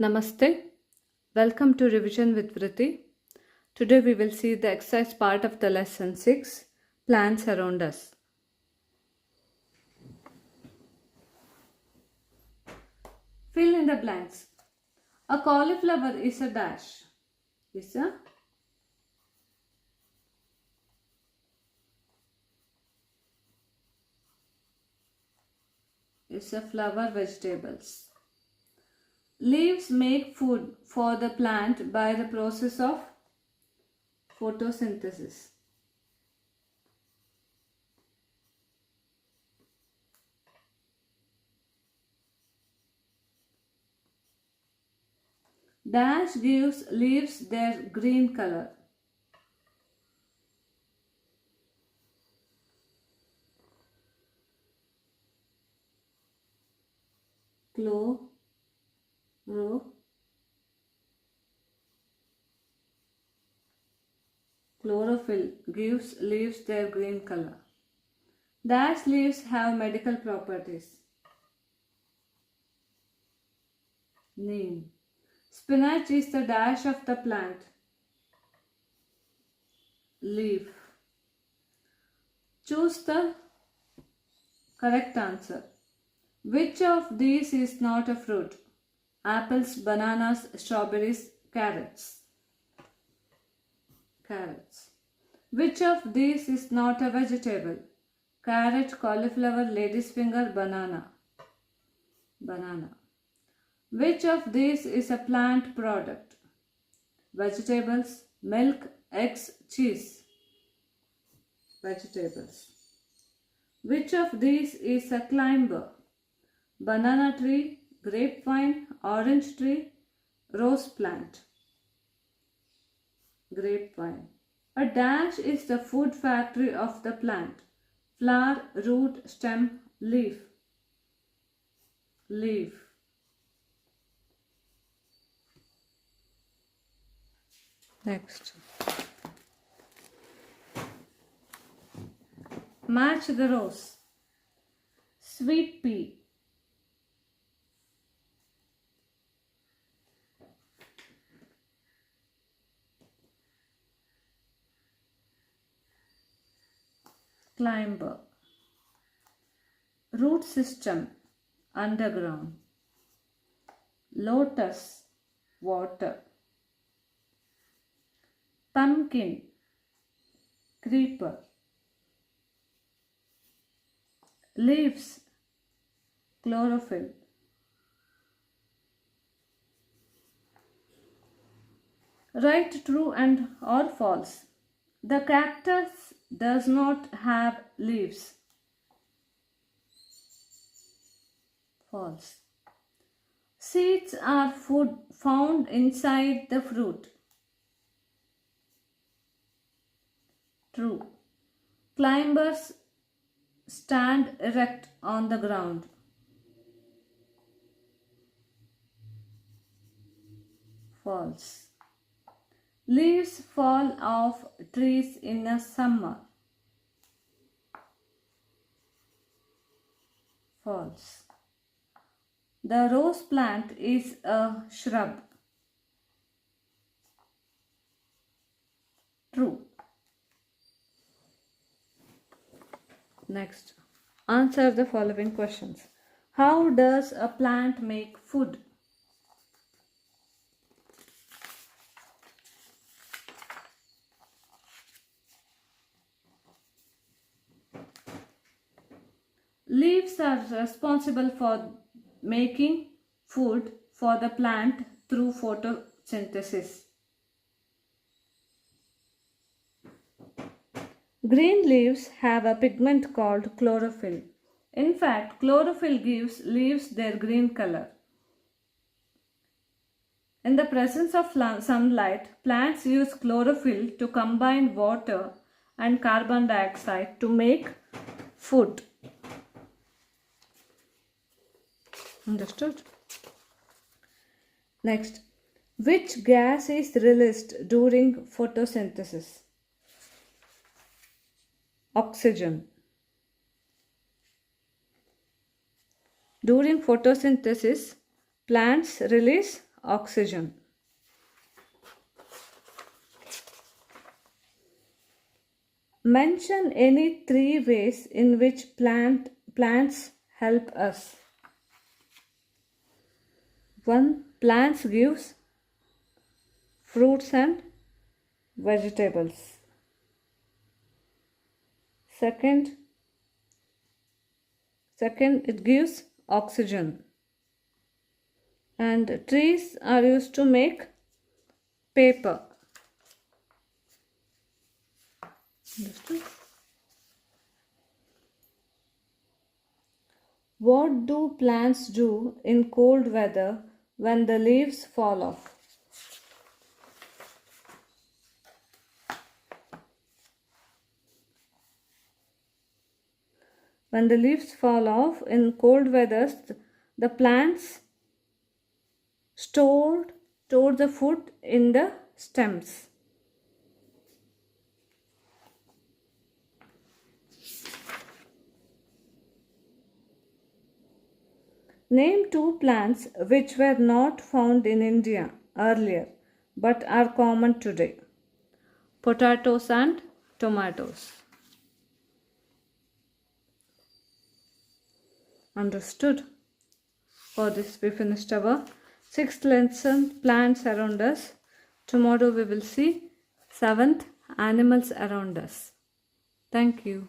Namaste. Welcome to Revision with Vrithi. Today we will see the exercise part of the lesson 6, Plants Around Us. Fill in the blanks. A cauliflower is a dash. Is a flower vegetables. Leaves make food for the plant by the process of photosynthesis. Dash gives leaves their green color. Chlorophyll gives leaves their green color. Dash leaves have medical properties. Name. Spinach is the dash of the plant. Leaf. Choose the correct answer. Which of these is not a fruit? Apples, bananas, strawberries, carrots. Carrots. Which of these is not a vegetable? Carrot, cauliflower, lady's finger, banana. Banana. Which of these is a plant product? Vegetables, milk, eggs, cheese. Vegetables. Which of these is a climber? Banana tree, grapevine, orange tree, rose plant. Grapevine. A dash is the food factory of the plant. Flower, root, stem, leaf. Leaf. Next. Match the rows. Sweet pea. Climber. Root system, underground. Lotus, water. Pumpkin, creeper. Leaves, chlorophyll. Write true and or false. The cactus does not have leaves. False. Seeds are food found inside the fruit. True. Climbers stand erect on the ground. False. Leaves fall off trees in the summer. False. The rose plant is a shrub. True. Next, answer the following questions. How does a plant make food? Leaves are responsible for making food for the plant through photosynthesis. Green leaves have a pigment called chlorophyll. In fact, chlorophyll gives leaves their green color. In the presence of sunlight, plants use chlorophyll to combine water and carbon dioxide to make food. Understood? Next, which gas is released during photosynthesis? Oxygen. During photosynthesis, plants release oxygen. Mention any 3 ways in which plants help us. 1. Plants gives fruits and vegetables. Second, it gives oxygen. And trees are used to make paper. Understood? What do plants do in cold weather when the leaves fall off? When the leaves fall off in cold weather, the plants store the food in the stems. Name 2 plants which were not found in India earlier but are common today. Potatoes and tomatoes. Understood? For this we finished our 6th lesson, plants around us. Tomorrow we will see 7th, animals around us. Thank you.